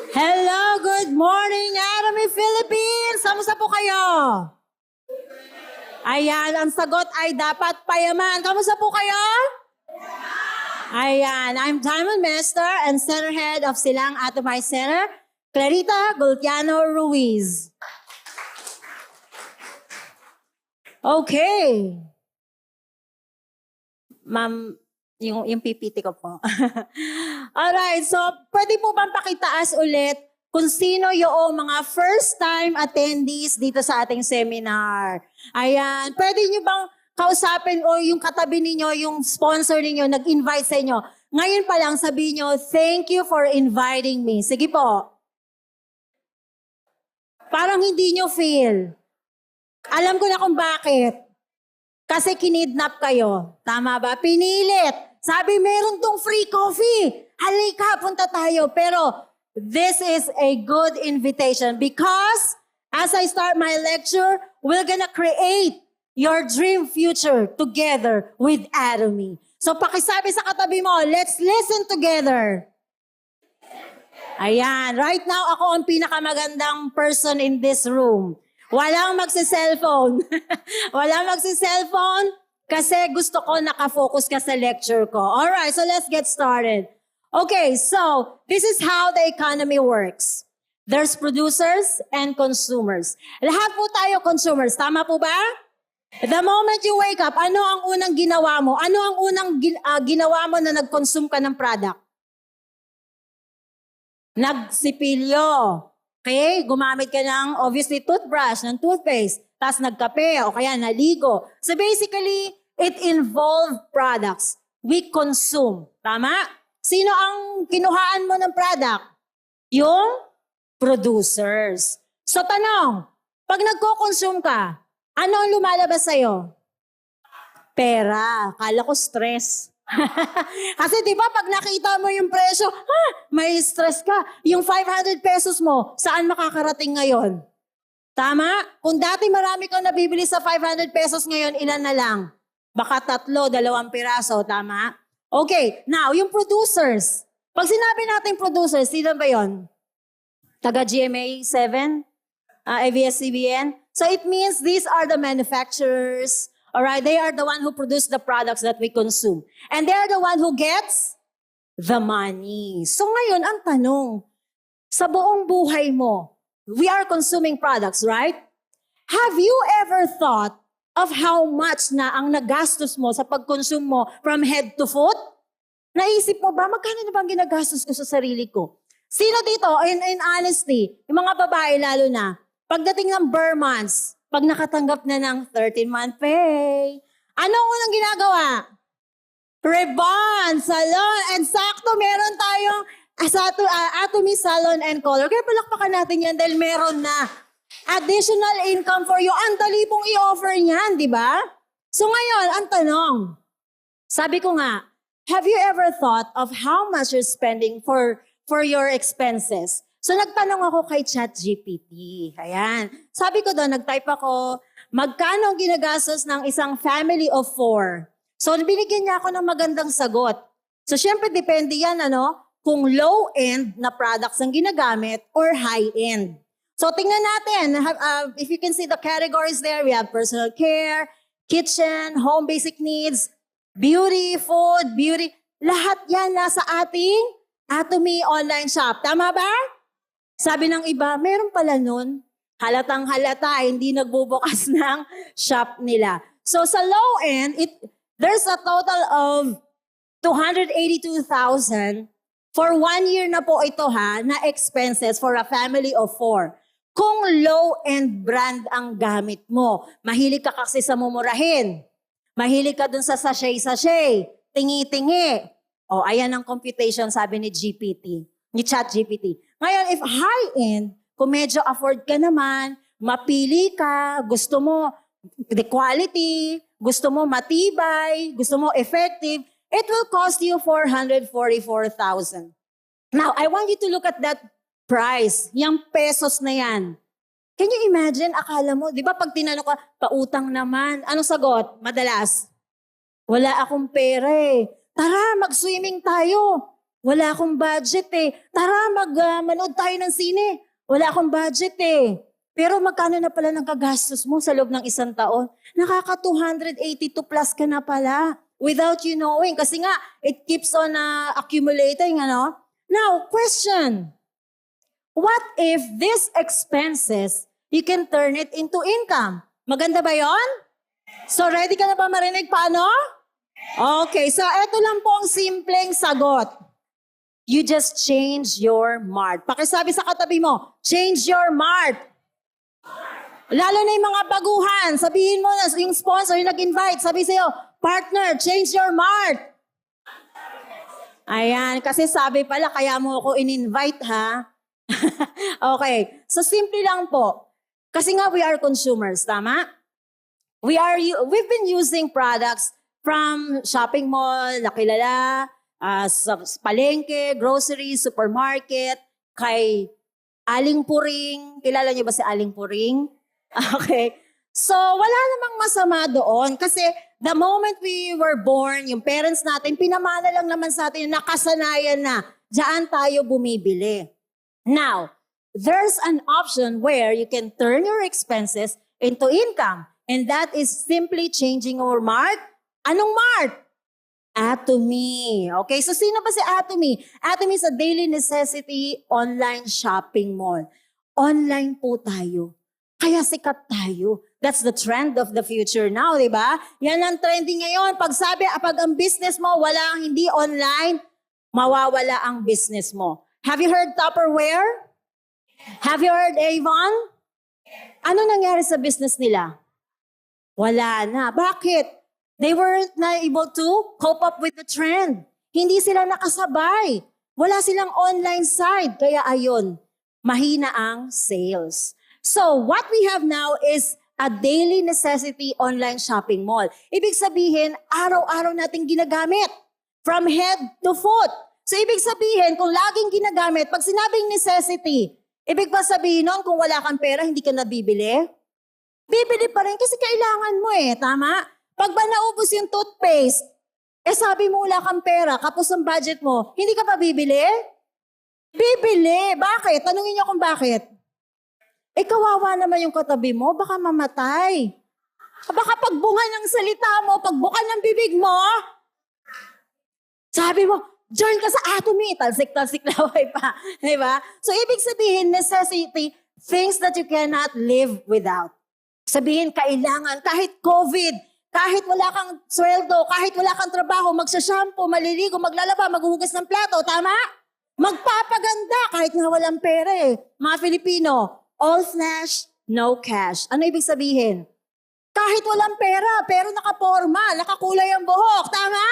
Hello, good morning, Army Philippines! Kamusta po kayo? Ayan, ang sagot ay dapat payaman. Kamusta po kayo? Ayan, I'm Diamond Master and Center Head of Silang Atomized Center, Clarita Gultiano Ruiz. Okay. Ma'am, yung PPT ko po. Alright, so pwede po bang pakitaas ulit kung sino yung mga first-time attendees dito sa ating seminar? Ayan, pwede nyo bang kausapin o yung katabi ninyo, yung sponsor ninyo, nag-invite sa inyo? Ngayon pa lang sabihin nyo, thank you for inviting me. Sige po. Parang hindi nyo feel. Alam ko na kung bakit. Kasi kinidnap kayo. Tama ba? Pinilit. Sabi, meron tong free coffee. Halika, punta tayo. Pero this is a good invitation because as I start my lecture, we're gonna create your dream future together with Atomy. So pakisabi sa katabi mo, let's listen together. Ayan, right now ako ang pinakamagandang person in this room. Walang magsi-cellphone. Walang magsi-cellphone kasi gusto ko nakafocus ka sa lecture ko. Alright, so let's get started. Okay, so this is how the economy works. There's producers and consumers. Lahat po tayo consumers. Tama po ba? The moment you wake up, ano ang unang ginawa mo? Ano ang unang ginawa mo na nag-consume ka ng product? Nagsipilyo. Okay? Gumamit ka ng, obviously, toothbrush, ng toothpaste. Tapos nagkape o kaya naligo. So basically, it involved products. We consume. Tama? Sino ang kinuhaan mo ng product? Yung producers. So tanong, pag nagko-consume ka, ano ang lumalabas sa'yo? Pera. Kala ko stress. Kasi di ba pag nakita mo yung presyo, may stress ka. Yung 500 pesos mo, saan makakarating ngayon? Tama? Kung dati marami kang nabibili sa 500 pesos ngayon, ilan na lang? Baka 3, 2 piraso, tama? Okay, now, yung producers. Pag sinabi natin producers, sino ba yon? Taga GMA 7? ABS-CBN? So it means these are the manufacturers. Alright, they are the one who produce the products that we consume. And they are the one who gets the money. So ngayon, ang tanong, sa buong buhay mo, we are consuming products, right? Have you ever thought of how much na ang nagastos mo sa pag-consume mo from head to foot? Naisip mo ba, magkano na bang ginagastos ko sa sarili ko? Sino dito, in honesty, yung mga babae lalo na, pagdating ng bare months, pag nakatanggap na ng 13-month pay, anong unang ginagawa? Rebond, salon, and sakto meron tayong Atomy Salon and Color. Kaya palakpakan natin yan dahil meron na additional income for you. Ang dali pong i-offer niyan, di ba? So ngayon, ang tanong, sabi ko nga, have you ever thought of how much you're spending for your expenses? So nagtanong ako kay ChatGPT. Ayan. Sabi ko doon, nag-type ako, magkano ang ginagastos ng isang family of 4? So binigyan niya ako ng magandang sagot. So syempre depende yan, kung low-end na products ang ginagamit or high-end. So tingnan natin, if you can see the categories there, we have personal care, kitchen, home basic needs, beauty, food, beauty. Lahat yan nasa ating Atomy online shop. Tama ba? Sabi ng iba, meron pala nun. Halatang halata, hindi nagbubukas ng shop nila. So sa low end, there's a total of 282,000 for 1 year na po ito na expenses for a family of 4. Kung low-end brand ang gamit mo, mahilig ka kasi sa mumurahin. Mahilig ka dun sa sachet-sachet, tingi-tingi. O, ayan ang computation sabi ni ChatGPT. Ngayon, if high-end, kung medyo afford ka naman, mapili ka, gusto mo the quality, gusto mo matibay, gusto mo effective, it will cost you 444,000. Now, I want you to look at that price, yung pesos na yan. Can you imagine, akala mo, di ba pag tinanong ka, pautang naman, anong sagot? Madalas, wala akong pera eh. Tara, mag-swimming tayo. Wala akong budget eh. Tara, manood tayo ng sine. Wala akong budget eh. Pero magkano na pala nagagastos mo sa loob ng isang taon? Nakaka 282 plus ka na pala without you knowing. Kasi nga, it keeps on accumulating, ano? Now, question. What if these expenses, you can turn it into income? Maganda ba yon? So, ready ka na ba marinig paano? Okay, so eto lang po ang simpleng sagot. You just change your mart. Pakisabi sa katabi mo, change your mart. Lalo na yung mga baguhan, sabihin mo na yung sponsor yung nag-invite, sabi sa'yo, partner, change your mart. Ayan, kasi sabi pala, kaya mo ako in-invite ha. Okay, so simple lang po. Kasi nga we are consumers, tama? We've been using products from shopping mall, nakilala, sa palengke, grocery, supermarket, kay Aling Puring. Kilala niyo ba si Aling Puring? Okay. So, wala namang masama doon kasi the moment we were born, yung parents natin, pinamana lang naman sa atin, nakasanayan na, diyan tayo bumibili. Now, there's an option where you can turn your expenses into income. And that is simply changing our mart. Anong mart? Atomy. Okay, so sino ba si Atomy? Atomy is a daily necessity online shopping mall. Online po tayo. Kaya sikat tayo. That's the trend of the future now, di ba? Yan ang trending ngayon. Pag ang business mo hindi online, mawawala ang business mo. Have you heard Tupperware? Have you heard Avon? Ano nangyari sa business nila? Wala na. Bakit? They weren't not able to cope up with the trend. Hindi sila nakasabay. Wala silang online side. Kaya ayun, mahina ang sales. So what we have now is a daily necessity online shopping mall. Ibig sabihin, araw-araw nating ginagamit. From head to foot. So ibig sabihin, kung laging ginagamit, pag sinabing necessity, ibig ba sabihin nun, kung wala kang pera, hindi ka nabibili? Bibili pa rin kasi kailangan mo eh, tama? Pag ba naubos yung toothpaste, sabi mo wala kang pera, kapos ang budget mo, hindi ka pa bibili? Bibili. Bakit? Tanungin niyo kung bakit. Kawawa naman yung katabi mo, baka mamatay. Baka pagbunga ng salita mo, pagbuka ng bibig mo, sabi mo, join ka sa Atomy, talsik-talsik laway pa. Diba? So, ibig sabihin, necessity, things that you cannot live without. Sabihin, kailangan, kahit COVID, kahit wala kang sweldo, kahit wala kang trabaho, magsashampoo, maliligo, maglalaba, maghuhugas ng plato, tama? Magpapaganda, kahit nga walang pera eh. Mga Filipino, all flash, no cash. Ano ibig sabihin? Kahit walang pera, pero nakaporma, nakakulay ang buhok, tama?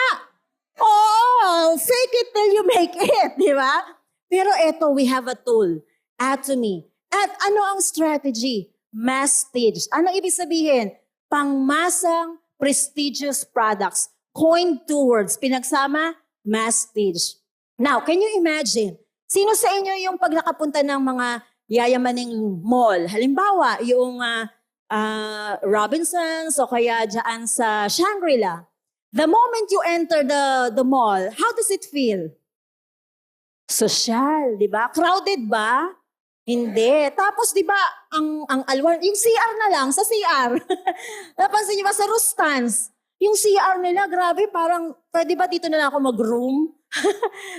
Oo, fake it till you make it, di ba? Pero eto, we have a tool, Atomy. At ano ang strategy? Masstige. Ano ibig sabihin? Pangmasang prestigious products. Coined two words. Pinagsama, masstige. Now, can you imagine? Sino sa inyo yung pag nakapunta ng mga yayamaning mall? Halimbawa, yung Robinsons o kaya dyan sa Shangri-La. The moment you enter the mall, how does it feel? Social, di ba? Crowded ba? Hindi. Tapos, di ba, ang alwan, yung CR na lang, sa CR. Napansin niyo ba sa Rustans? Yung CR nila, grabe, parang, pwede ba dito na lang ako mag-room?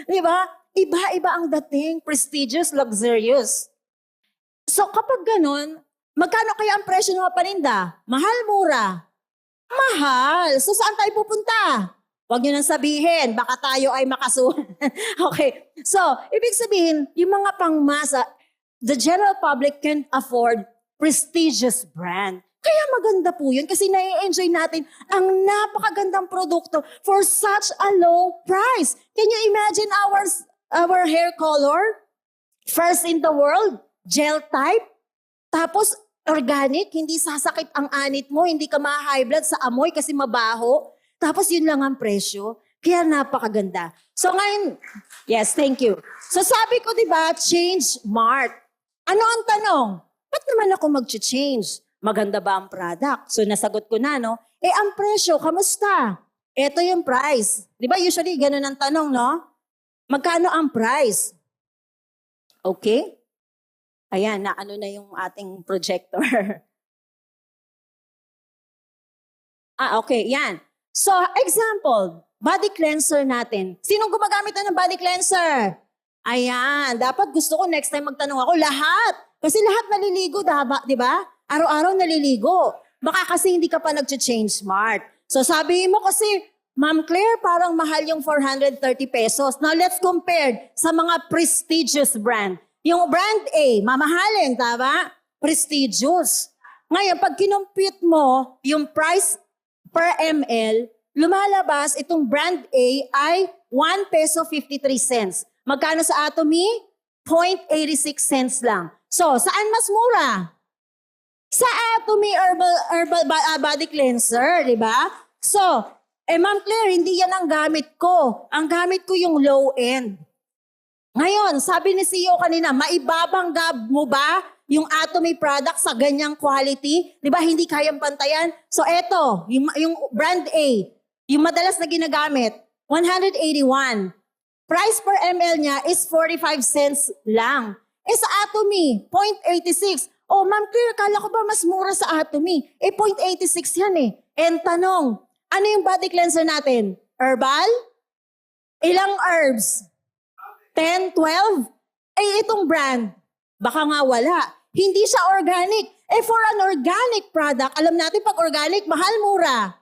Di ba? Iba-iba ang dating, prestigious, luxurious. So, kapag ganun, magkano kaya ang presyo ng mga paninda? Mahal, mura? Mahal. So, saan tayo pupunta? Huwag nyo nang sabihin, baka tayo ay makasuhan. Okay. So, ibig sabihin, yung mga pangmasa, the general public can't afford prestigious brand. Kaya maganda po yun kasi nai-enjoy natin ang napakagandang produkto for such a low price. Can you imagine our hair color? First in the world, gel type. Tapos organic, hindi sasakit ang anit mo, hindi ka ma-high blood sa amoy kasi mabaho. Tapos yun lang ang presyo. Kaya napakaganda. So ngayon, yes, thank you. So sabi ko, di ba, change mart. Ano ang tanong? Ba't naman ako mag-change? Maganda ba ang product? So nasagot ko na, no? Ang presyo, kamusta? Ito yung price. Di ba usually ganun ang tanong, no? Magkano ang price? Okay? Ayan, naano na yung ating projector. Okay, yan. So, example, body cleanser natin. Sinong gumagamit na ng body cleanser? Ayan, dapat gusto ko next time magtanong ako, lahat. Kasi lahat naliligo, di ba? Araw-araw naliligo. Baka kasi hindi ka pa nag-change smart. So sabihin mo kasi, Ma'am Claire, parang mahal yung 430 pesos. Now let's compare sa mga prestigious brand. Yung brand A, mamahalin, tama? Prestigious. Ngayon, pag kinumpute mo yung price per ml, lumalabas itong brand A ay 1 peso 53 cents. Magkano sa Atomy? 0.86 cents lang. So, saan mas mura? Sa Atomy Herbal Body Cleanser, di ba? So, Ma'am Claire, hindi yan ang gamit ko. Ang gamit ko yung low end. Ngayon, sabi ni CEO kanina, maibabanggab mo ba yung Atomy product sa ganyang quality? Di ba, hindi kayang pantayan? So, eto, yung brand A, yung madalas na ginagamit, 181. Price per ml niya is 45 cents lang. Sa Atomy, 0.86. Oh, Ma'am Claire, kala ko ba mas mura sa Atomy? 0.86 yan eh. And tanong, ano yung body cleanser natin? Herbal? Ilang herbs? 10, 12? Itong brand, baka nga wala. Hindi siya organic. For an organic product, alam natin pag organic, mahal, mura.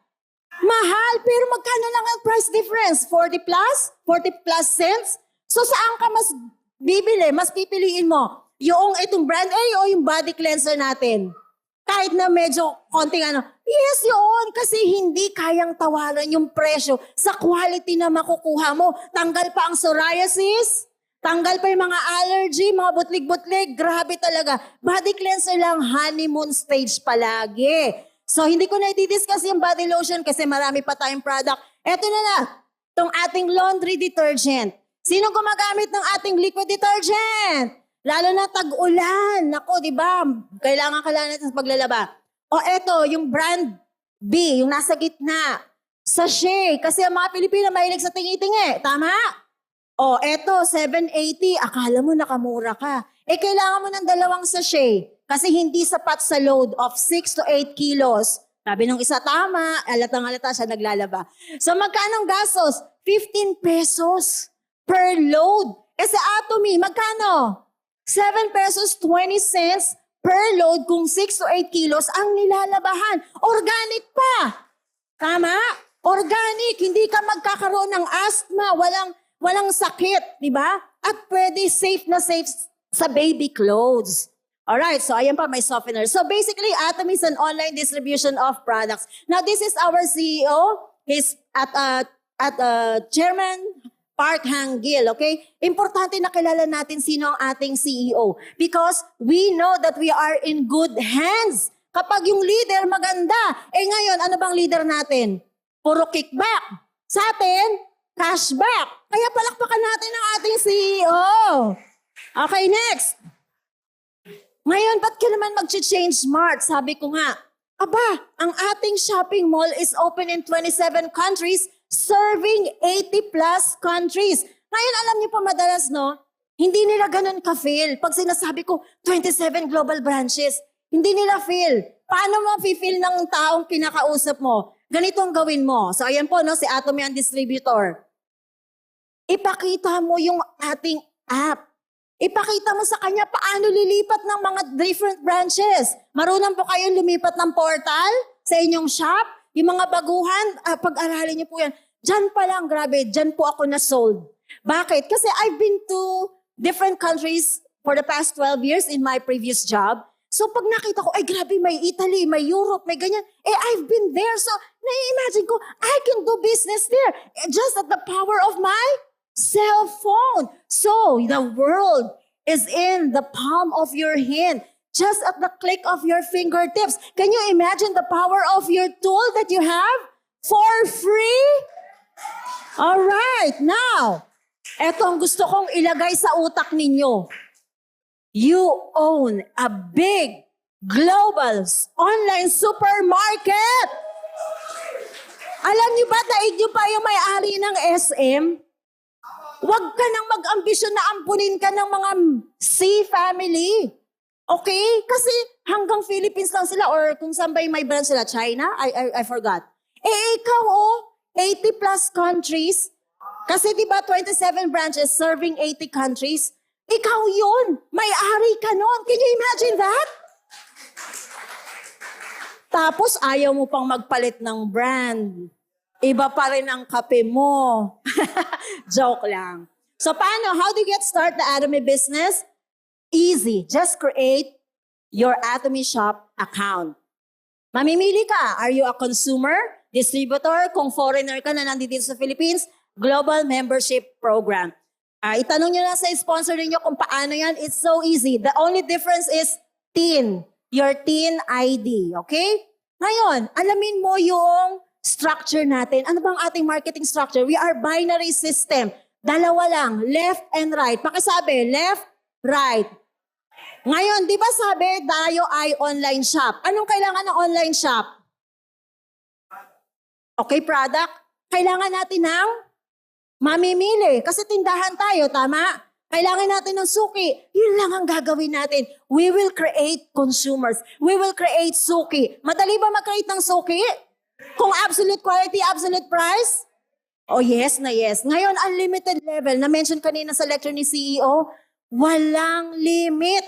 Mahal, pero magkano lang ang price difference? 40 plus? 40 plus cents? So saan ka mas bibili? Mas pipiliin mo? Yung itong brand A o yung body cleanser natin? Kahit na medyo konting yes yun, kasi hindi kayang tawaran yung presyo sa quality na makukuha mo. Tanggal pa ang psoriasis, tanggal pa yung mga allergy, mga butlig-butlig, grabe talaga. Body cleanser lang, honeymoon stage palagi. So hindi ko na i-discuss yung body lotion kasi marami pa tayong product. Eto na, itong ating laundry detergent. Sino gumagamit ng ating liquid detergent? Lalo na tag-ulan. Nako, di ba? Kailangan natin sa paglalaba. O eto, yung brand B, yung nasa gitna. Sachet. Kasi ang mga Pilipino mahilig sa tingi-tingi. Tama? O eto, 780. Akala mo nakamura ka. Kailangan mo ng 2 sachet. Kasi hindi sapat sa load of 6 to 8 kilos. Sabi nung isa, tama. Alatang-alata siya naglalaba. So magkano ang gastos? 15 pesos per load. Sa Atomy, magkano? 7 pesos 20 cents per load kung 6 to 8 kilos ang nilalabahan. Organic pa. Tama? Organic. Hindi ka magkakaroon ng asthma. Walang sakit. Di ba? At pwede safe na safe sa baby clothes. Alright, so ayan pa, may softener. So basically, Atomy is an online distribution of products. Now this is our CEO. He's at Chairman Park Hang-gil, okay? Importante na kilala natin sino ang ating CEO because we know that we are in good hands. Kapag yung leader maganda, ngayon, ano bang leader natin? Puro kickback. Sa atin, cashback. Kaya palakpakan natin ang ating CEO. Okay, next. Ngayon, ba't ka naman mag-change smart? Sabi ko nga, ang ating shopping mall is open in 27 countries, serving 80 plus countries. Ngayon, alam niyo po madalas, no? Hindi nila ganun ka-feel. Pag sinasabi ko, 27 global branches, hindi nila feel. Paano mo feel ng taong pinakausap mo? Ganito ang gawin mo. So, ayan po, no? Si Atomy ang distributor. Ipakita mo yung ating app. Ipakita mo sa kanya paano lilipat ng mga different branches. Marunong po kayo lumipat ng portal sa inyong shop? Yung mga baguhan, pag-aralin niyo po yan. Diyan pa lang, grabe, diyan po ako na-sold. Bakit? Kasi I've been to different countries for the past 12 years in my previous job. So pag nakita ko, grabe, may Italy, may Europe, may ganyan. I've been there. So nai-imagine ko, I can do business there. Just at the power of my cell phone. So the world is in the palm of your hand. Just at the click of your fingertips. Can you imagine the power of your tool that you have for free? All right, now, eto ang gusto kong ilagay sa utak ninyo. You own a big global online supermarket. Alam niyo ba, daig niyo pa yung may-ari ng SM? Huwag ka nang mag-ambisyon na ampunin ka ng mga C family. Okay? Kasi hanggang Philippines lang sila or kung saan ba yung may branch sila, China? I forgot. Ikaw 80 plus countries. Kasi di ba 27 branches serving 80 countries? Ikaw yun. May-ari ka nun. Can you imagine that? Tapos ayaw mo pang magpalit ng brand. Iba pa rin ang kape mo. Joke lang. So paano? How do you get started the Atomy business? Easy. Just create your Atomy Shop account. Mamimili ka. Are you a consumer, distributor? Kung foreigner ka na nandito sa Philippines, Global Membership Program. Itanong nyo lang sa sponsor ninyo kung paano yan. It's so easy. The only difference is TIN. Your TIN ID. Okay? Ngayon, alamin mo yung structure natin. Ano bang ating marketing structure? We are binary system. Dalawa lang. Left and right. Pakisabi, left, right. Ngayon, di ba sabi, tayo ay online shop. Anong kailangan ng online shop? Okay, product. Kailangan natin ng mamimili. Kasi tindahan tayo, tama? Kailangan natin ng suki. Yun lang ang gagawin natin. We will create consumers. We will create suki. Madali ba mag-create ng suki? Kung absolute quality, absolute price? Oh, yes na yes. Ngayon, unlimited level. Na-mention kanina sa lecture ni CEO, walang limit.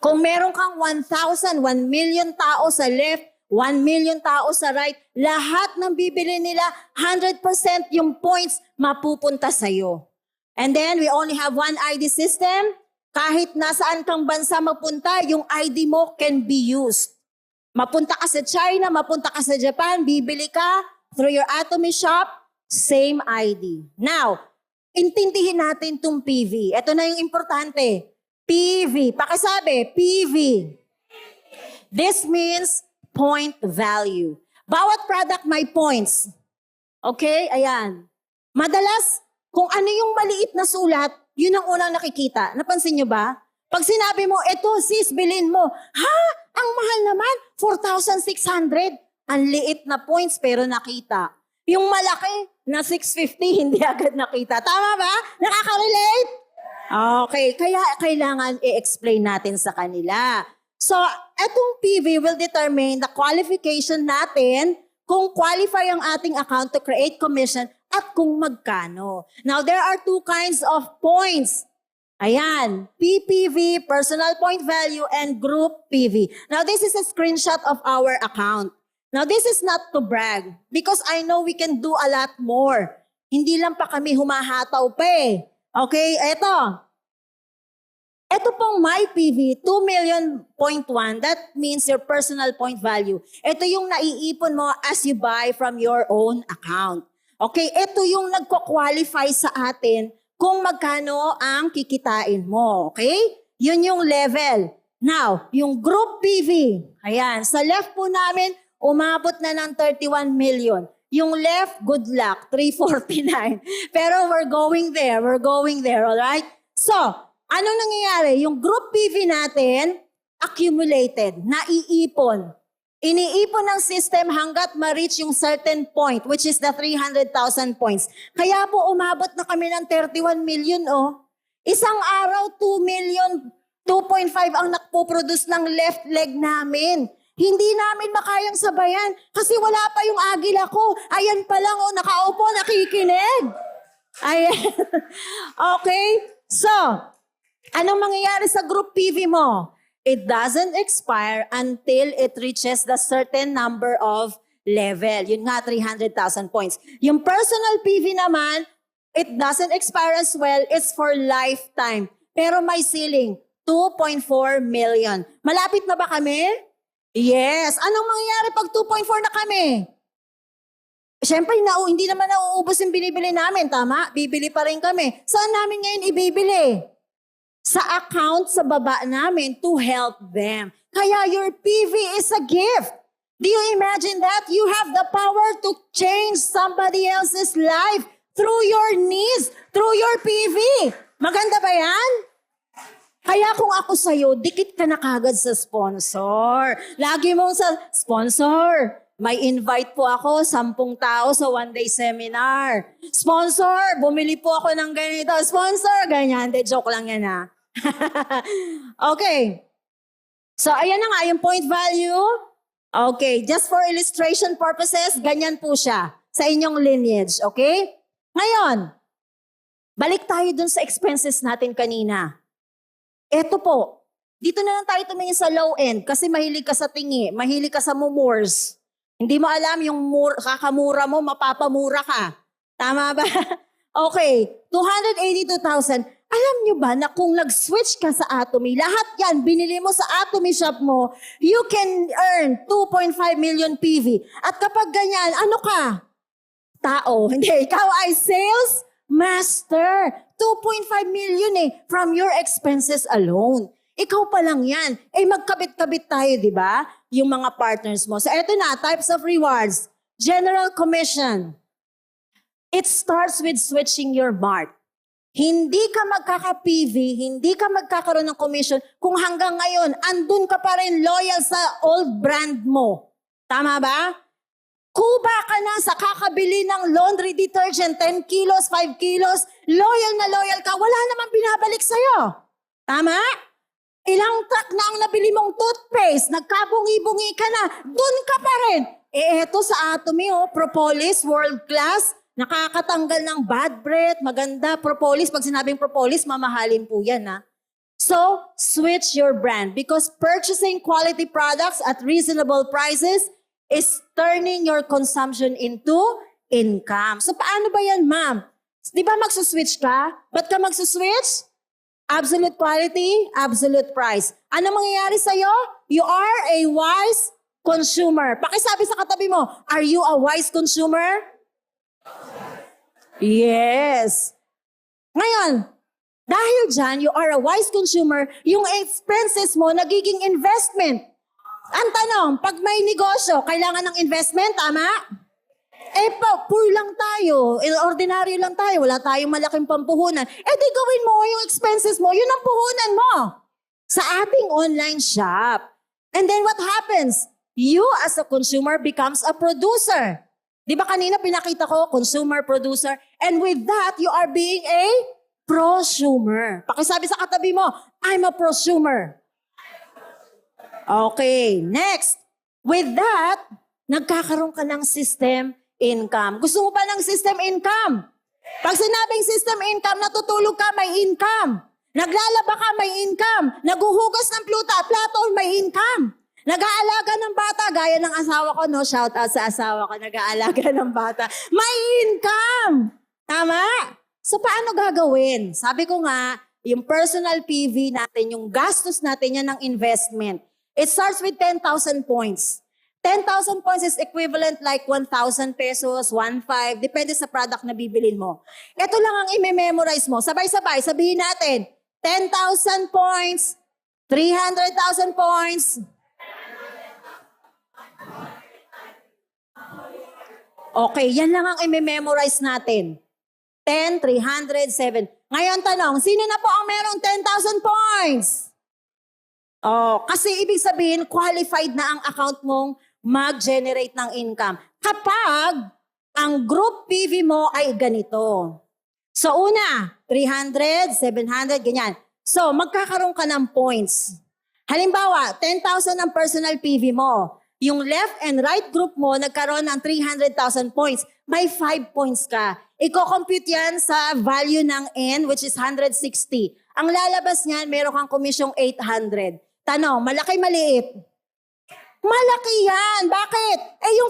Kung meron kang 1,000, 1 million tao sa left, 1 million tao sa right, lahat ng bibili nila, 100% yung points mapupunta sa'yo. And then, we only have one ID system. Kahit nasaan kang bansa mapunta, yung ID mo can be used. Mapunta ka sa China, mapunta ka sa Japan, bibili ka through your Atomy shop, same ID. Now, intindihin natin itong PV. Ito na yung importante. PV. Pakisabi, PV. This means point value. Bawat product may points. Okay? Ayan. Madalas, kung ano yung maliit na sulat, yun ang unang nakikita. Napansin nyo ba? Pag sinabi mo, eto sis, bilhin mo. Ha? Ang mahal naman, 4,600. Ang liit na points pero nakita. Yung malaki na 650, hindi agad nakita. Tama ba? Nakaka-relate? Okay, kaya kailangan i-explain natin sa kanila. So, etong PV will determine the qualification natin kung qualify ang ating account to create commission at kung magkano. Now, there are two kinds of points. Ayan, PPV, personal point value, and group PV. Now, this is a screenshot of our account. Now, this is not to brag because I know we can do a lot more. Hindi lang pa kami humahataw pa eh. Okay, eto. Ito pong my PV, 2,000,000.1, that means your personal point value. Ito yung naiipon mo as you buy from your own account. Okay, ito yung nagko-qualify sa atin kung magkano ang kikitain mo. Okay? Yun yung level. Now, yung group PV, ayan, sa left po namin, umabot na ng 31 million. Yung left, good luck, 349. Pero we're going there, alright? So, anong nangyayari? Yung group PV natin, accumulated, naiipon. Iniipon ng system hanggat ma-reach yung certain point, which is the 300,000 points. Kaya po umabot na kami ng 31 million, oh. Isang araw, 2 million, 2.5 ang nakpoproduce ng left leg namin. Hindi namin makayang sabayan kasi wala pa yung agila ko. Ayan pa lang, oh, nakaupo, nakikinig. Ayan. Okay? So, anong mangyayari sa group PV mo? It doesn't expire until it reaches the certain number of level. Yun nga, 300,000 points. Yung personal PV naman, it doesn't expire as well. It's for lifetime. Pero may ceiling, 2.4 million. Malapit na ba kami? Yes. Anong mangyayari pag 2.4 na kami? Siyempre, hindi naman nauubos yung binibili namin, tama? Bibili pa rin kami. Saan namin ngayon ibibili? Sa account sa baba namin to help them. Kaya your PV is a gift. Do you imagine that? You have the power to change somebody else's life through your needs, through your PV. Maganda ba yan? Kaya kung ako sa'yo, dikit ka na kagad sa sponsor. Lagi mong sa sponsor. may invite po ako, 10 tao sa one-day seminar. Sponsor, bumili po ako ng ganito. Sponsor, ganyan. De, joke lang yan ha. Okay. So, ayan na nga, yung point value. Okay, just for illustration purposes, ganyan po siya sa inyong lineage. Okay? Ngayon, balik tayo dun sa expenses natin kanina. Eto po, dito na lang tayo tumingin sa low end kasi mahilig ka sa tingi, mahilig ka sa mumurs. Hindi mo alam yung kakamura mo, mapapamura ka. Tama ba? Okay, 282,000. Alam nyo ba na kung nag-switch ka sa Atomy, lahat yan, binili mo sa Atomy shop mo, you can earn 2.5 million PV. At kapag ganyan, ano ka? Tao. Hindi, ikaw ay sales master. 2.5 million from your expenses alone. Ikaw pa lang yan. Magkabit-kabit tayo, di ba? Yung mga partners mo. So, eto na, types of rewards. General commission. It starts with switching your mark. Hindi ka magkaka-PV, hindi ka magkakaroon ng commission kung hanggang ngayon, andun ka pa rin loyal sa old brand mo. Tama ba? Kuba ka na sa kakabili ng laundry detergent, 10 kilos, 5 kilos, loyal na loyal ka, wala namang binabalik sa'yo. Tama? Ilang truck na ang nabili mong toothpaste, nagkabungi-bungi ka na, dun ka pa rin. Eto sa Atomy, propolis, world class, nakakatanggal ng bad breath, maganda, propolis. Pag sinabing propolis, mamahalin po yan, ha? So, switch your brand because purchasing quality products at reasonable prices is turning your consumption into income. So, paano ba yan, ma'am? Di ba magsuswitch ka? Ba't ka magsuswitch? Absolute quality, absolute price. Ano mangyayari sa'yo? You are a wise consumer. Pakisabi sa katabi mo, are you a wise consumer? Yes. Ngayon, dahil dyan, you are a wise consumer, yung expenses mo nagiging investment. Ang tanong, pag may negosyo, kailangan ng investment, tama? Poor lang tayo, ordinary lang tayo, wala tayong malaking pampuhunan. Di gawin mo yung expenses mo, yun ang puhunan mo sa ating online shop. And then what happens? You as a consumer becomes a producer. Di ba kanina pinakita ko, consumer, producer, and with that, you are being a prosumer. Pakisabi sa katabi mo, I'm a prosumer. Okay, next. With that, nagkakaroon ka ng system income. Gusto mo ba ng system income? Pag sinabing system income, natutulog ka, may income. Naglalaba ka, may income. Naguhugas ng plato, may income. Nag-aalaga ng bata, gaya ng asawa ko, no? Shout out sa asawa ko, nag-aalaga ng bata. May income! Tama? So, paano gagawin? Sabi ko nga, yung personal PV natin, yung gastos natin yan ng investment. It starts with 10,000 points. 10,000 points is equivalent like 1,000 pesos, 1,500, depende sa product na bibilin mo. Ito lang ang i-memorize mo. Sabay-sabay, sabihin natin, 10,000 points, 300,000 points, okay, yan lang ang i-memorize natin. 10, 300, 7. Ngayon tanong, sino na po ang merong 10,000 points? Kasi ibig sabihin, qualified na ang account mong mag-generate ng income. Kapag ang group PV mo ay ganito. So una, 300, 700, ganyan. So magkakaroon ka ng points. Halimbawa, 10,000 ang personal PV mo. Yung left and right group mo, nagkaroon ng 300,000 points. May 5 points ka. Iko-compute yan sa value ng N, which is 160. Ang lalabas niyan, meron kang komisyong 800. Tanong, malaki, maliit? Malaki yan. Bakit? Yung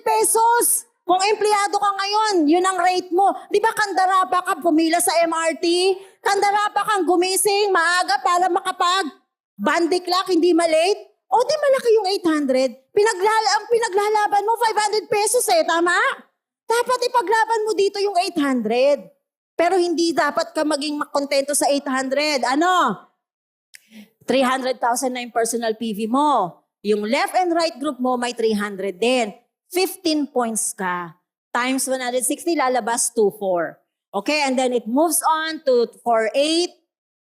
500 pesos. Kung empleyado ka ngayon, yun ang rate mo. Di ba kandarapa ka pumila sa MRT? Kandarapa kang gumising maaga para makapag-bandy clock, hindi malate? O di malaki yung 800. Ang pinaglalaban mo, 500 pesos tama? Dapat ipaglaban mo dito yung 800. Pero hindi dapat ka maging makontento sa 800. Ano? 300,000 na yung personal PV mo. Yung left and right group mo, may 300 din. 15 points ka. Times 160, lalabas 24. Okay, and then it moves on to 48,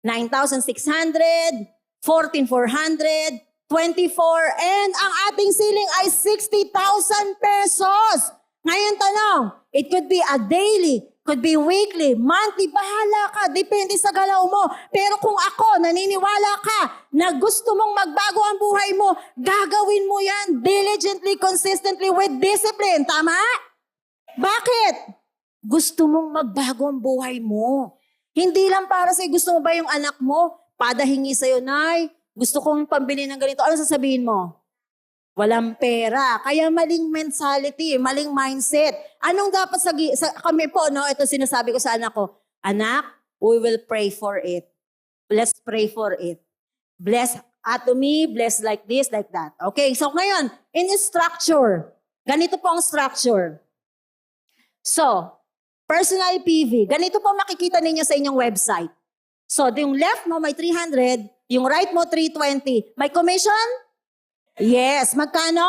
9,600, 14,400, and ang ating ceiling ay 60,000 pesos. Ngayon tanong, it could be a daily, could be weekly, monthly, bahala ka, depende sa galaw mo. Pero kung ako, naniniwala ka na gusto mong magbago ang buhay mo, gagawin mo yan diligently, consistently, with discipline. Tama? Bakit? Gusto mong magbago ang buhay mo. Hindi lang para sa'yo, gusto mo ba yung anak mo? Padahingi sa'yo, Nay, gusto kong pambili ng ganito. Ano sasabihin mo? Walang pera. Kaya maling mentality, maling mindset. Anong dapat kami po, no? Ito sinasabi ko sa anak ko. Anak, we will pray for it. Let's pray for it. Bless Atomy, bless like this, like that. Okay, so ngayon, in structure, ganito po ang structure. So, personal PV, ganito po makikita ninyo sa inyong website. So, yung left mo may 300, yung right mo 320. May commission? Yes. Magkano?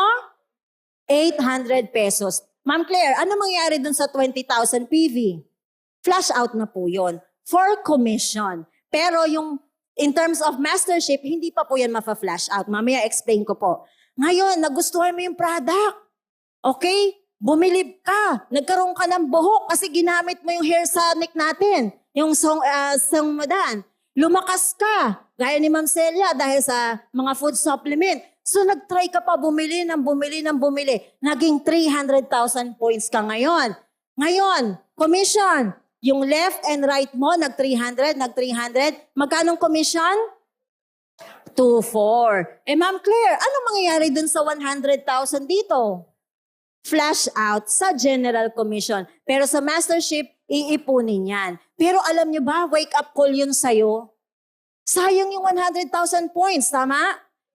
800 pesos. Ma'am Claire, ano mangyari dun sa 20,000 PV? Flash out na po yon for commission. Pero yung in terms of mastership, hindi pa po yan mafa-flash out. Mamaya explain ko po. Ngayon, nagustuhan mo yung product. Okay? Bumilib ka. Nagkaroon ka ng buhok kasi ginamit mo yung hair sonic natin. Yung songmadan. Lumakas ka. Gaya ni Ma'am Celia dahil sa mga food supplement. So nag-try ka pa bumili ng bumili ng bumili. Naging 300,000 points ka ngayon. Ngayon, commission. Yung left and right mo, nag-300. Magkanong commission? 2,400. Eh Ma'am Claire, ano mangyayari dun sa 100,000 dito? Flash out sa general commission. Pero sa mastership, iipunin yan. Pero alam nyo ba, wake up call yun sa'yo. Sayang yung 100,000 points, tama?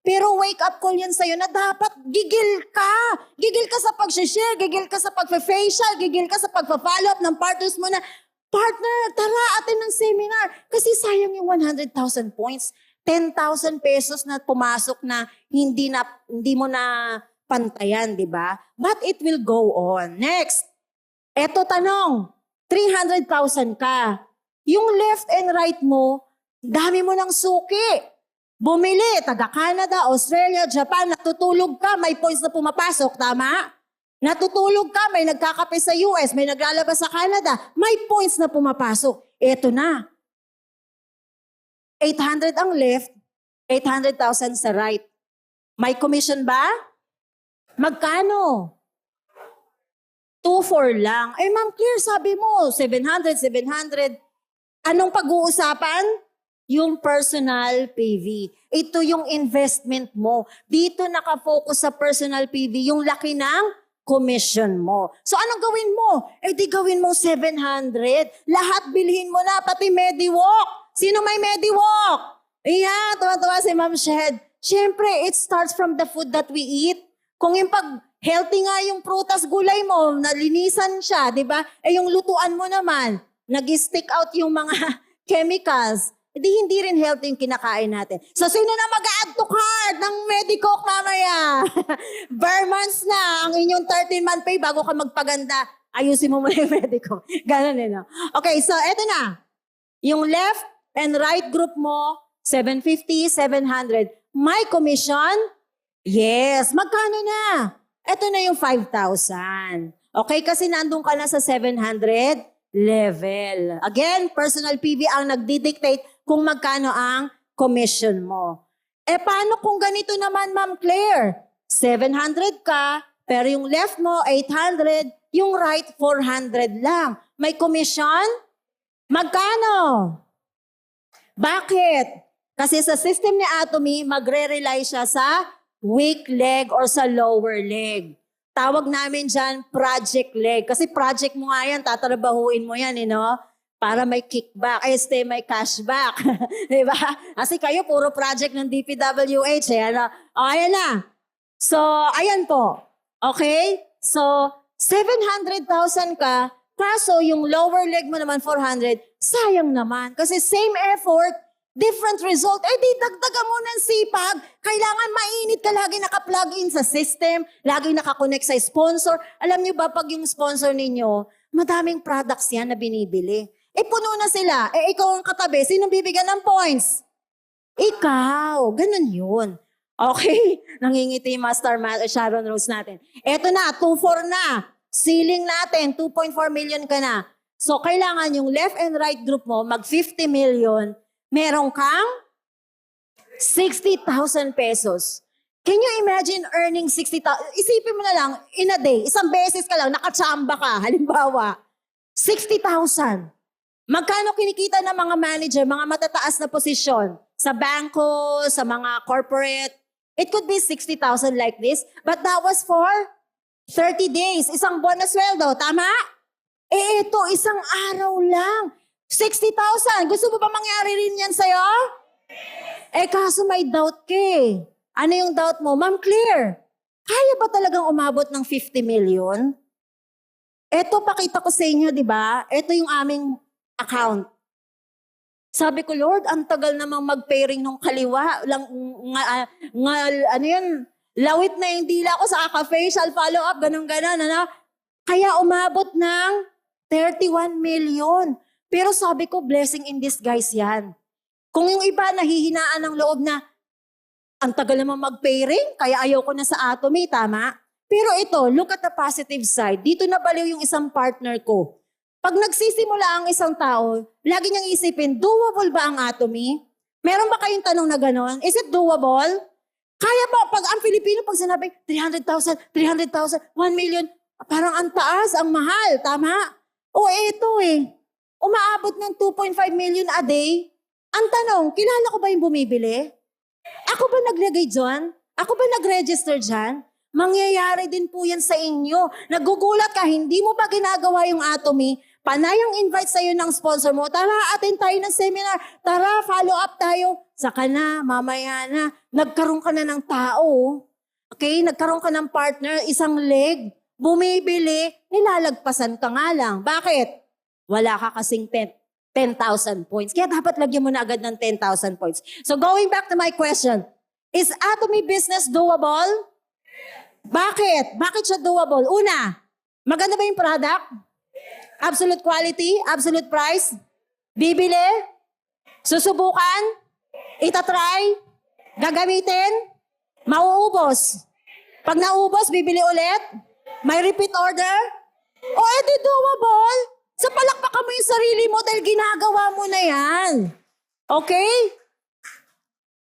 Pero wake up call yun sa'yo na dapat gigil ka. Gigil ka sa pag-share, gigil ka sa pag-facial, gigil ka sa pag-follow up ng partners mo na, partner, tara atin ng seminar. Kasi sayang yung 100,000 points. 10,000 pesos na pumasok na hindi mo na pantayan, di ba? But it will go on. Next. Eto tanong. 300,000 ka. Yung left and right mo, dami mo ng suki. Bumili, taga-Canada, Australia, Japan, natutulog ka, may points na pumapasok, tama? Natutulog ka, may nagkakape sa US, may naglalabas sa Canada, may points na pumapasok. Eto na. 800 ang left, 800,000 sa right. May commission ba? Magkano? 2,400 lang. Eh, Ma'am Claire, sabi mo, 700. Anong pag-uusapan? Yung personal PV. Ito yung investment mo. Dito nakafocus sa personal PV, yung laki ng commission mo. So, anong gawin mo? Eh, di gawin mo 700. Lahat bilhin mo na, pati MediWalk. Sino may MediWalk? Iya, tuwa-tuwa si Ma'am Shed. Siyempre, it starts from the food that we eat. Kung yung healthy nga yung prutas, gulay mo, nalinisan siya, di ba? Eh yung lutuan mo naman, nag-stick out yung mga chemicals, hindi rin healthy yung kinakain natin. So sino na mag-add to cart ng Medicoke mamaya? Bare months na ang inyong 13-month pay bago ka magpaganda. Ayusin mo muna yung Medicoke. Ganon eh, no? Okay, so eto na. Yung left and right group mo, 750, 700. My commission? Yes. Magkano na? Ito na yung 5,000. Okay, kasi nandun ka na sa 700 level. Again, personal PV ang nagdi-dictate kung magkano ang commission mo. Eh, paano kung ganito naman, Ma'am Claire? 700 ka, pero yung left mo, 800, yung right, 400 lang. May commission? Magkano? Bakit? Kasi sa system ni Atomy, magre-rely siya sa weak leg or sa lower leg. Tawag namin dyan, project leg. Kasi project mo nga yan, tatrabahuin mo yan, no? Para may kickback, may cashback. Diba? Kasi kayo, puro project ng DPWH. Ano? O, ayan na. So, ayan po. Okay? So, 700,000 ka, kaso yung lower leg mo naman 400, sayang naman. Kasi same effort, different result. Eh di dagdagan mo ng sipag. Kailangan mainit ka lagi naka-plug in sa system, lagi naka-connect sa sponsor. Alam niyo ba pag yung sponsor ninyo, madaming products yan na binibili. Eh puno na sila. Eh ikaw ang katabi, sinong bibigyan ng points? Ikaw. Ganun yun. Okay? Nangingiti yung mga Sharon Rose natin. Eto na, 2.4 na. Ceiling natin, 2.4 million ka na. So, kailangan yung left and right group mo, mag 50 million, meron kang 60,000 pesos. Can you imagine earning 60,000? Isipin mo na lang, in a day, isang beses ka lang, nakachamba ka, halimbawa, 60,000. Magkano kinikita ng mga manager, mga matataas na posisyon sa bangko, sa mga corporate? It could be 60,000 like this, but that was for 30 days. Isang buwan na sweldo, tama? Eh ito, isang araw lang. 60,000. Gusto mo ba mangyari rin yan sa'yo? Eh kaso may doubt ka eh. Ano yung doubt mo? Ma'am Claire, kaya ba talagang umabot ng 50 million? Ito, pakita ko sa inyo, di ba? Ito yung aming account. Sabi ko, Lord, ang tagal namang mag-pairing nung kaliwa. Ano yun? Lawit na yung dila ko sa facial follow-up, ganun-ganon. Ano? Kaya umabot ng 31 million. Pero sabi ko, blessing in disguise yan. Kung yung iba nahihinaan ng loob na, ang tagal namang mag-pairing, kaya ayaw ko na sa Atomy, tama? Pero ito, look at the positive side. Dito nabaliw yung isang partner ko. Pag nagsisimula ang isang tao, lagi niyang isipin, doable ba ang Atomy? Meron ba kayong tanong na gano'n? Is it doable? Kaya ba, pag ang Pilipino, pag sinabi, 300,000, 300,000, 1 million, parang ang taas, ang mahal, tama? O ito eh, umaabot ng 2.5 million a day. Ang tanong, kilala ko ba yung bumibili? Ako ba naglagay dyan? Ako ba nag-register dyan? Mangyayari din po yan sa inyo. Nagugulat ka, hindi mo ba ginagawa yung Atomy? Panay ang invite sa'yo ng sponsor mo. Tara, attend tayo ng seminar. Tara, follow up tayo. Saka na, mamaya na. Nagkaroon ka na ng tao. Okay? Nagkaroon ka ng partner, isang leg. Bumibili, nilalagpasan ka nga lang. Bakit? Wala ka kasing 10,000 points. Kaya dapat lagyan mo na agad ng 10,000 points. So going back to my question, is Atomy business doable? Bakit? Bakit siya doable? Una, maganda ba yung product? Absolute quality? Absolute price? Bibili? Susubukan? Itatry? Gagamitin? Mauubos? Pag naubos, bibili ulit? May repeat order? O edi doable? Sa palakpakan mo yung sarili mo dahil ginagawa mo na yan. Okay?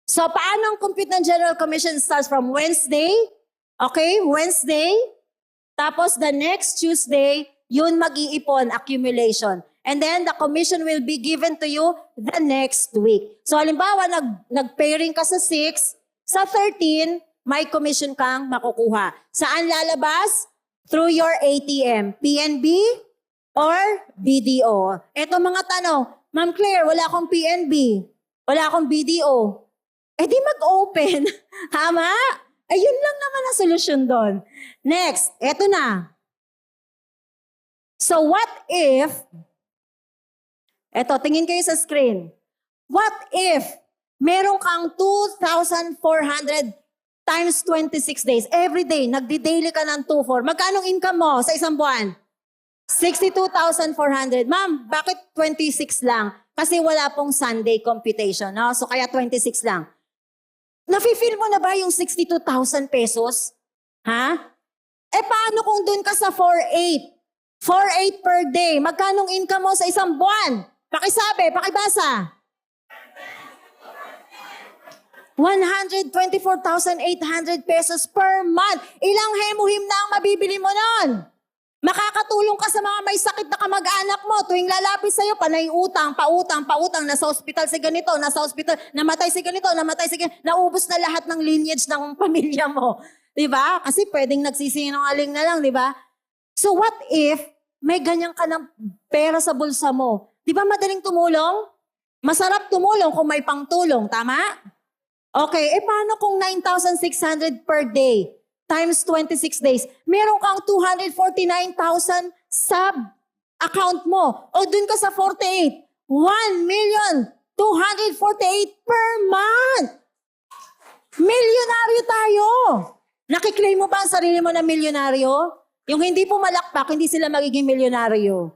So, paano ang compute ng General Commission starts from Wednesday? Okay, Wednesday. Tapos the next Tuesday, yun mag-iipon, accumulation. And then the commission will be given to you the next week. So, halimbawa, nag-pairing ka sa 6, sa 13, may commission kang makukuha. Saan lalabas? Through your ATM. PNB? Or BDO? Ito mga tanong, Ma'am Claire, wala akong PNB, wala akong BDO. Eh di mag-open. Tama? Ayun lang naman ang solusyon doon. Next, eto na. So what if, eto, tingin kayo sa screen. What if meron kang 2,400 times 26 days? Every day, nagdi-daily ka ng 2,400. Magkano income mo sa isang buwan? 62,400. Ma'am, bakit 26 lang? Kasi wala pong Sunday computation, no? So kaya 26 lang. Nafe-feel mo na ba yung 62,000 pesos? Ha? Eh paano kung dun ka sa 4,800? 4,800 per day. Magkanong income mo sa isang buwan? Pakisabi, pakibasa. 124,800 pesos per month. Ilang hemuhim na ang mabibili mo nun? Makakatulong ka sa mga may sakit na kamag-anak mo. Tuwing lalapit sa'yo, panay utang, pautang, nasa ospital si ganito, nasa ospital, namatay si ganito, namatay si ganito, naubos na lahat ng lineage ng pamilya mo. Diba? Kasi pwedeng nagsisinungaling na lang, diba? So what if may ganyan ka ng pera sa bulsa mo? Diba madaling tumulong? Masarap tumulong kung may pangtulong, tama? Okay, paano kung 9,600 per day? Times 26 days, meron kang 249,000 sub account mo. O dun ka sa 48, 1,248,000 per month. Milyonaryo tayo. Nakiklaim mo ba ang sarili mo na milyonaryo? Yung hindi pumalakpak, hindi sila magiging milyonaryo.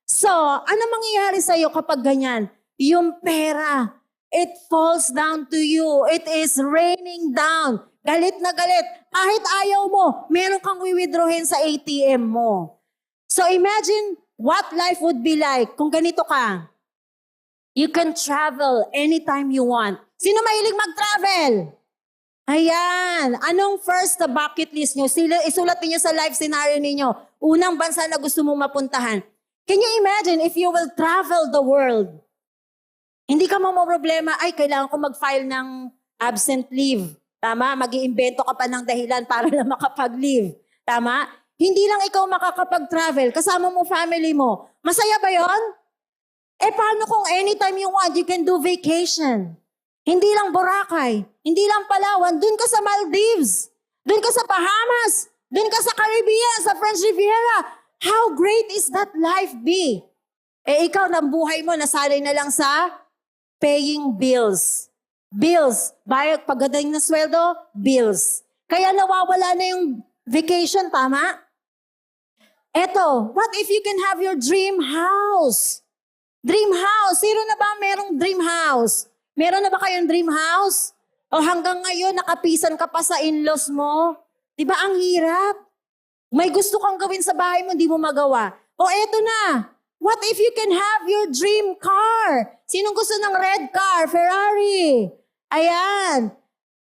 So, ano mangyayari sa'yo kapag ganyan? Yung pera, it falls down to you. It is raining down. Galit na galit. Kahit ayaw mo, meron kang withdrawin sa ATM mo. So imagine what life would be like kung ganito ka. You can travel anytime you want. Sino mahilig mag-travel? Ayan. Anong first na bucket list nyo? Isulat niyo sa life scenario ninyo. Unang bansa na gusto mong mapuntahan. Can you imagine if you will travel the world? Hindi ka problema, ay, kailangan ko mag-file ng absent leave. Tama? Mag-iimbento ka pa ng dahilan para lang makapag-leave. Tama? Hindi lang ikaw makakapag-travel, kasama mo family mo. Masaya ba yon? Paano kung anytime you want, you can do vacation? Hindi lang Boracay, hindi lang Palawan, dun ka sa Maldives, dun ka sa Bahamas, dun ka sa Caribbean, sa French Riviera. How great is that life be? Ikaw ng buhay mo, nasanay na lang sa paying bills. Bills. Bayad pagdating na sweldo, bills. Kaya nawawala na yung vacation, tama? Eto, what if you can have your dream house? Dream house. Sino na ba merong dream house? Meron na ba kayong dream house? O hanggang ngayon, nakapisan ka pa sa in-laws mo? Diba ang hirap? May gusto kang gawin sa bahay mo, di mo magawa. O eto na. What if you can have your dream car? Sinong gusto ng red car? Ferrari. Ayan.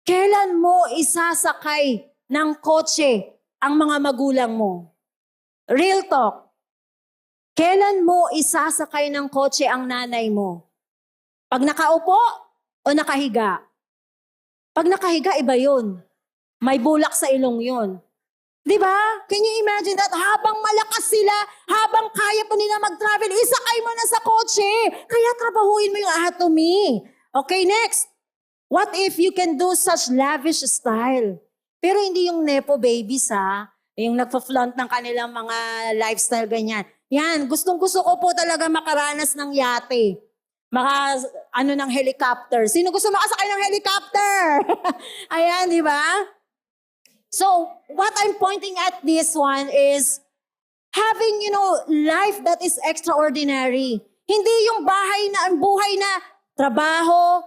Kailan mo isasakay ng kotse ang mga magulang mo? Real talk. Kailan mo isasakay ng kotse ang nanay mo? Pag nakaupo o nakahiga? Pag nakahiga, iba yun. May bulak sa ilong yun. Diba? Can you imagine that? Habang malakas sila, habang kaya pa nila mag-travel, isakay mo na sa kotse. Kaya trabahuin mo yung anatomy. Okay, next. What if you can do such lavish style? Pero hindi yung nepo babies, ha? Yung nagpa-flaunt ng kanilang mga lifestyle, ganyan. Yan, gustong-gusto ko po talaga makaranas ng yate. Ng helicopter. Sino gusto makasakay ng helicopter? Ayan, di ba? So, what I'm pointing at this one is having, life that is extraordinary. Hindi yung buhay na trabaho,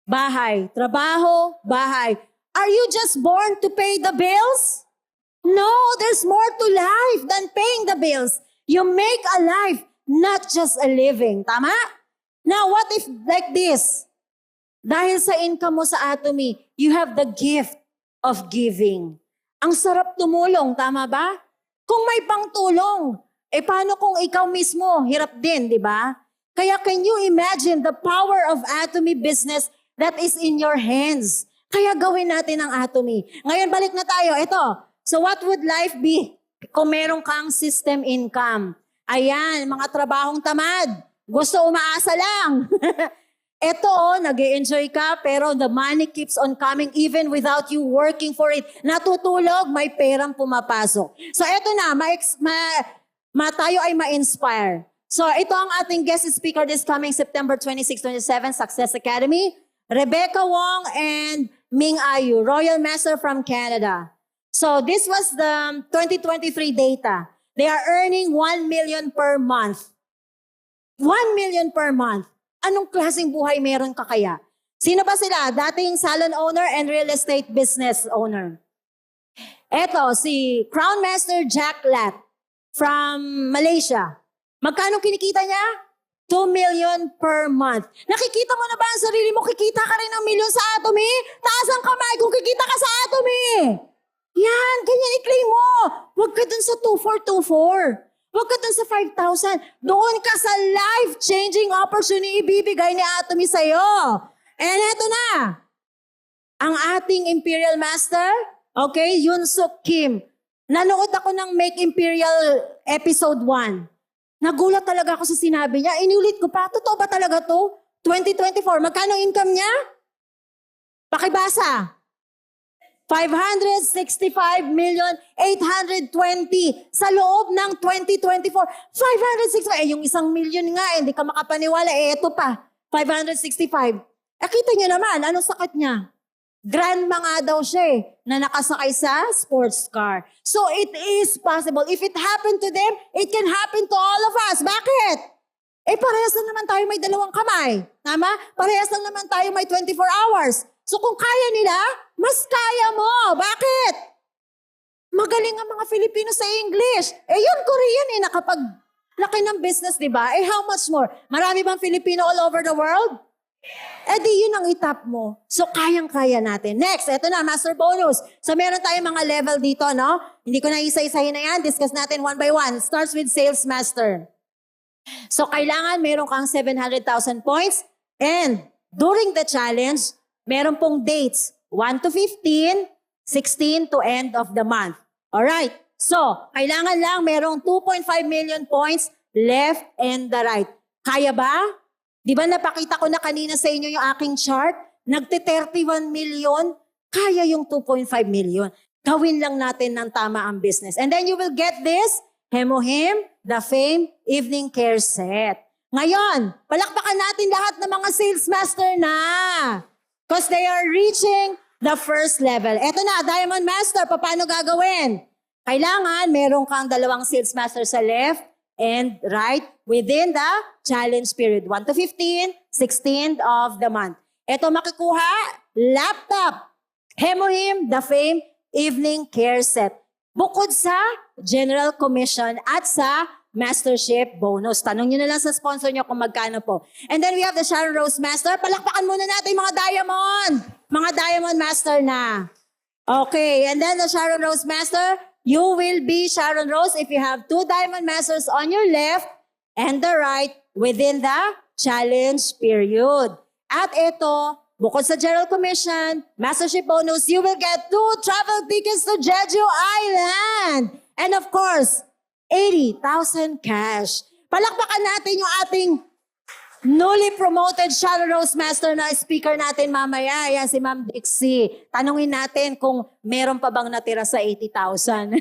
bahay. Trabaho, bahay. Are you just born to pay the bills? No, there's more to life than paying the bills. You make a life, not just a living. Tama? Now, what if like this? Dahil sa income mo sa Atomy, you have the gift of giving. Ang sarap tumulong, tama ba? Kung may pangtulong, paano kung ikaw mismo, hirap din, di ba? Kaya can you imagine the power of Atomy business that is in your hands? Kaya gawin natin ang Atomy. Ngayon, balik na tayo. Ito, so what would life be kung meron kang system income? Ayan, mga trabahong tamad. Gusto umaasa lang. Ito, nag-e-enjoy ka, pero the money keeps on coming even without you working for it. Natutulog, may perang pumapasok. So ito na, tayo ay ma-inspire. So ito ang ating guest speaker this coming September 26-27, Success Academy. Rebecca Wong and Ming Ayu, Royal Master from Canada. So this was the 2023 data. They are earning 1 million per month. 1 million per month. Anong klaseng buhay meron ka kaya? Sino ba sila? Dating salon owner and real estate business owner. Eto, si Crown Master Jack Lat from Malaysia. Magkano kinikita niya? 2 million per month. Nakikita mo na ba ang sarili mo? Kikita ka rin ng milyon sa Atomy? Taas ang kamay kung kikita ka sa Atomy. Yan, ganyan i-claim mo. Huwag ka dun sa 2424. Huwag ka dun sa 5,000. Doon ka sa life-changing opportunity ibibigay ni Atomy sa'yo. And eto na. Ang ating Imperial Master, okay, Yoon Suk Kim. Nanood ako ng Make Imperial Episode 1. Nagulat talaga ako sa sinabi niya. Inulit ko pa, totoo ba talaga to? 2024, magkano income niya? Pakibasa. 565,820,000 sa loob ng 2024. 565, yung 1 million nga, hindi ka makapaniwala. Eto pa, 565. Kita niyo naman, anong sakit niya? Grandma nga daw siya na nakasakay sa sports car. So it is possible. If it happened to them, it can happen to all of us. Bakit? Parehas lang naman tayo may 2 kamay. Tama? Parehas lang naman tayo may 24 hours. So kung kaya nila, mas kaya mo. Bakit? Magaling ang mga Filipino sa English. Yun, Korean nakapaglaki ng business, di ba? How much more? Marami bang Filipino all over the world? Di yun ang itap mo. So, kayang-kaya natin. Next, eto na, master bonus. So, meron tayong mga level dito, no? Hindi ko na isa-isahin na yan. Discuss natin one by one. Starts with sales master. So, kailangan meron kang 700,000 points. And during the challenge, meron pong dates. 1 to 15, 16 to end of the month. Alright. So, kailangan lang merong 2.5 million points left and the right. Kaya ba? Di ba napakita ko na kanina sa inyo yung aking chart? Nagte-31 million. Kaya yung 2.5 million. Gawin lang natin ng tama ang business. And then you will get this, Hemohim, the Fame Evening Care Set. Ngayon, palakpakan natin lahat ng mga sales master na. Because they are reaching the first level. Eto na, Diamond Master, paano gagawin? Kailangan meron kang 2 sales master sa left and right within the challenge period. 1 to 15, 16th of the month. Eto makikuha, laptop, Hemohim, the Fame Evening Care Set. Bukod sa General Commission at sa Mastership Bonus. Tanong nyo na lang sa sponsor nyo kung magkano po. And then we have the Sharon Rose Master. Palakpakan muna natin mga Diamond. Mga Diamond Master na. Okay, and then the Sharon Rose Master, you will be Sharon Rose if you have 2 Diamond Masters on your left and the right within the challenge period. At ito, bukod sa General Commission, Mastership Bonus, you will get 2 travel tickets to Jeju Island. And of course, 80,000 cash. Palakpakan natin yung ating newly promoted Sharon Rose Master na speaker natin mamaya. Yan si Ma'am Dixie. Tanungin natin kung meron pa bang natira sa 80,000.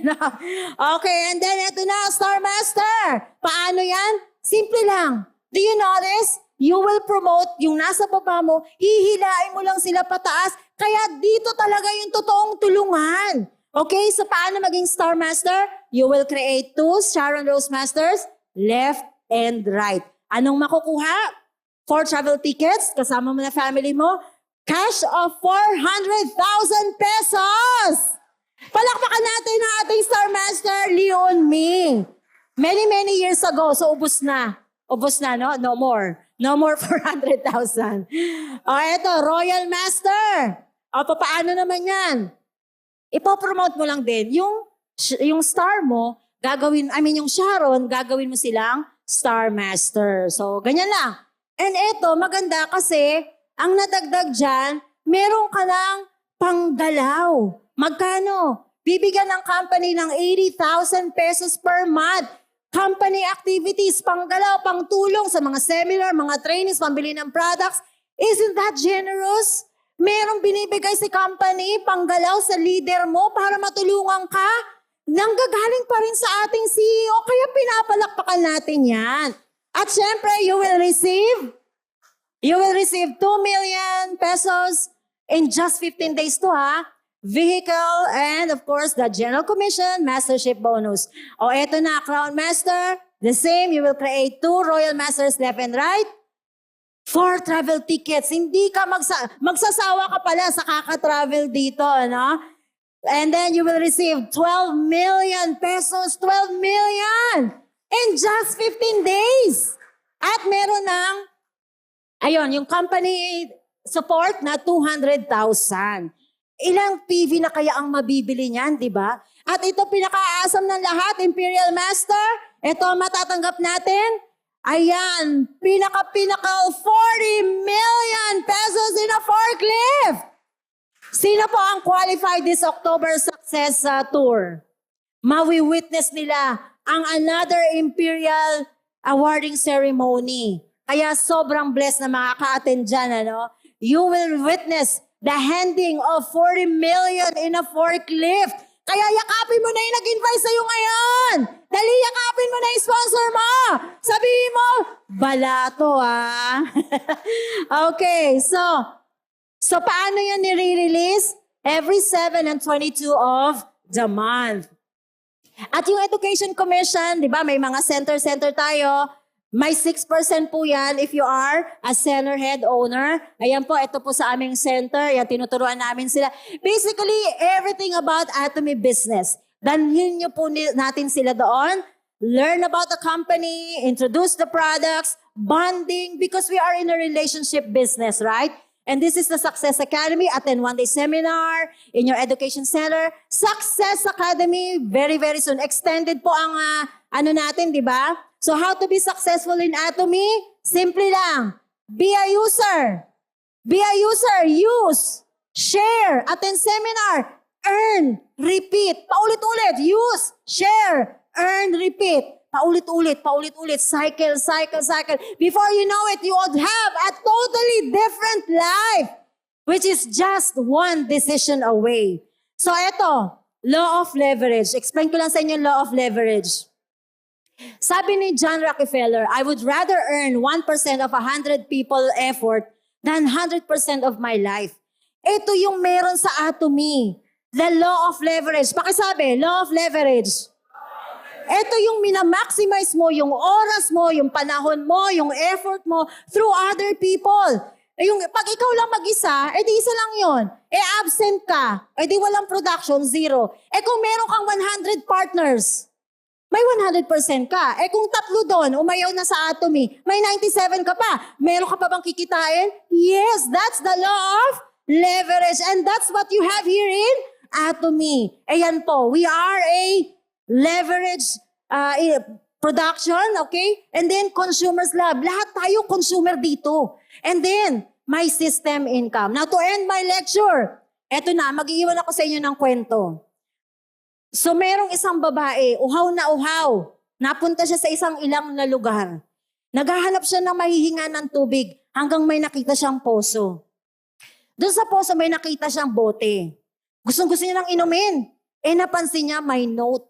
Okay, and then ito na, Star Master. Paano yan? Simple lang. Do you notice? You will promote yung nasa baba mo, hihilain mo lang sila pataas, kaya dito talaga yung totoong tulungan. Okay, so paano maging Star Master? You will create 2 Sharon Rose Masters, left and right. Anong makukuha? 4 travel tickets, kasama mo na family mo, cash of 400,000 pesos! Palakpakan natin ang ating Star Master, Leon Ming. Many years ago, so ubos na. Ubos na, no? No more. No more 400,000. Eto, Royal Master. Paano naman yan? Ipopromote mo lang din. Yung star mo, yung Sharon, gagawin mo silang Star Master. So, ganyan lang. And eto, maganda kasi, ang nadagdag dyan, meron ka ng panggalaw. Magkano? Bibigyan ng company ng 80,000 pesos per month. Company activities, panggalaw, pangtulong sa mga seminar, mga trainings, pambili ng products. Isn't that generous? Merong binibigay si company, panggalaw sa leader mo para matulungan ka. Nanggagaling pa rin sa ating CEO, kaya pinapalakpakan natin yan. At syempre, you will receive 2 million pesos in just 15 days to vehicle, and of course, the General Commission, Mastership Bonus. Eto na, Crown Master, the same, you will create 2 Royal Masters left and right, 4 travel tickets. Hindi ka magsasawa ka pala sa kaka-travel dito, no? And then you will receive 12 million pesos, 12 million in just 15 days. At meron ng, yung company support na 200,000. Ilang PV na kaya ang mabibili niyan, di ba? At ito pinakaasam ng lahat, Imperial Master. Ito matatanggap natin. Ayan, pinaka 40 million pesos in a forklift. Sino po ang qualified this October Success Tour? Mawi-witness nila ang another Imperial Awarding Ceremony. Kaya sobrang blessed na makaka-attend dyan, ano? You will witness the handing of 40 million in a forklift. Kaya yakapin mo na yung nag-invite sa'yo ngayon. Dali, yakapin mo na yung sponsor mo. Sabihin mo, balato Okay, so paano yan nire-release? Every 7 and 22 of the month. At yung Education Commission, di ba, may mga center tayo. May 6% po yan if you are a seller head owner. Ayan po, ito po sa aming center. Yan, tinuturuan namin sila. Basically, everything about Atomy business. Danhin nyo po natin sila doon. Learn about the company, introduce the products, bonding, because we are in a relationship business, right? And this is the Success Academy. Attend one-day seminar in your education center. Success Academy, very, very soon. Extended po ang ano natin, di ba? So how to be successful in Atomy? Simply lang. Be a user. Be a user. Use. Share. Attend seminar. Earn. Repeat. Paulit-ulit. Use. Share. Earn. Repeat. Paulit-ulit. Paulit-ulit. Cycle, cycle, cycle. Before you know it, you would have a totally different life, which is just one decision away. So ito, law of leverage. Explain ko lang sa inyo yung law of leverage. Sabi ni John Rockefeller, I would rather earn 1% of 100 people effort than 100% of my life. Ito yung meron sa Atomy. The law of leverage. Pakisabi, law of leverage. Ito yung minamaximize mo, yung oras mo, yung panahon mo, yung effort mo through other people. Yung, pag ikaw lang mag-isa, edi isa lang yon. Absent ka, edi walang production, zero. Kung meron kang 100 partners, may 100% ka. Kung tatlo doon, umayaw na sa Atomy, may 97 ka pa. Meron ka pa bang kikitain? Yes, that's the law of leverage. And that's what you have here in Atomy. Ayan po, we are a leverage production, okay? And then Consumers Lab. Lahat tayo consumer dito. And then, my system income. Now, to end my lecture, eto na, mag-iiwan ako sa inyo ng kwento. So, merong isang babae, uhaw na uhaw. Napunta siya sa isang ilang na lugar. Naghahanap siya ng mahihinga ng tubig hanggang may nakita siyang poso. Doon sa poso, may nakita siyang bote. Gustong-gusto niya nang inumin. Napansin niya, may note.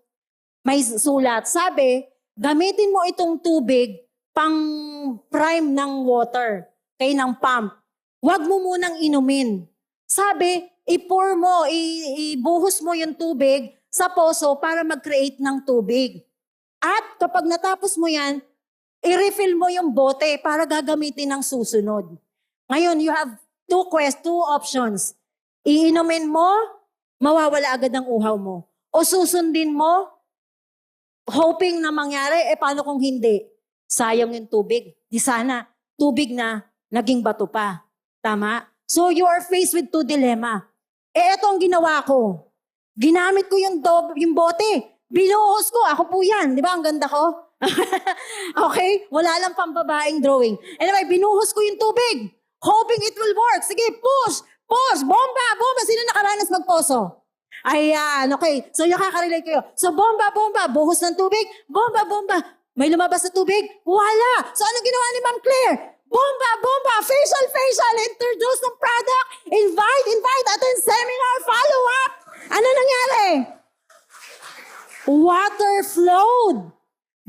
May sulat. Sabi, gamitin mo itong tubig pang prime ng water. Okay, ng pump. Huwag mo munang inumin. Sabi, i-pour mo, ibuhos mo yung tubig sa poso para mag-create ng tubig. At kapag natapos mo yan, i-refill mo yung bote para gagamitin ng susunod. Ngayon, you have two options. Iinumin mo, mawawala agad ang uhaw mo. O susundin mo, hoping na mangyari, paano kung hindi? Sayang yung tubig. Di sana, tubig na, naging bato pa. Tama? So you are faced with two dilemma. Ito ang ginawa ko. Ginamit ko yung bote. Binuhos ko. Ako po yan. Di ba? Ang ganda ko. Okay? Wala lang pambabaeng drawing. Anyway, binuhos ko yung tubig. Hoping it will work. Sige, push. Push. Bomba. Bomba. Sino nakaranas magposo? Ayan. Okay. So, nakaka-relate kayo. So, bomba. Bomba. Buhos ng tubig. Bomba. Bomba. May lumabas na tubig. Wala. So, anong ginawa ni Ma'am Claire? Bomba. Bomba. Facial. Introduce ng product. Invite. Attend seminar. Follow up. Ano nangyari? Water flowed.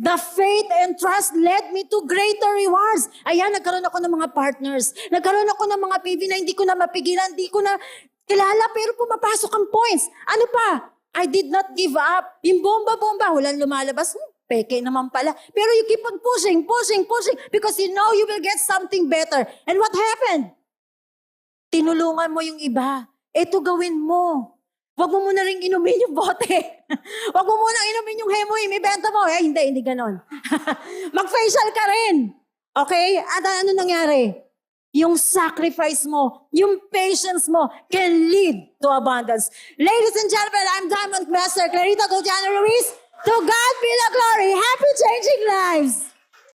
The faith and trust led me to greater rewards. Ayan, nagkaroon ako ng mga partners. Nagkaroon ako ng mga PV na hindi ko na mapigilan, hindi ko na kilala, pero pumapasok ang points. Ano pa? I did not give up. Yung bomba, walang lumalabas. Peke naman pala. Pero you keep on pushing, because you know you will get something better. And what happened? Tinulungan mo yung iba. Ito gawin mo. Huwag mo muna rin inumin yung bote. Huwag mo muna inumin yung hemoy. May benta mo. Hindi ganon. Mag-facial ka rin. Okay? At ano nangyari? Yung sacrifice mo, yung patience mo can lead to abundance. Ladies and gentlemen, I'm Diamond Master Clarita Gojana Ruiz. To God be the glory. Happy changing lives.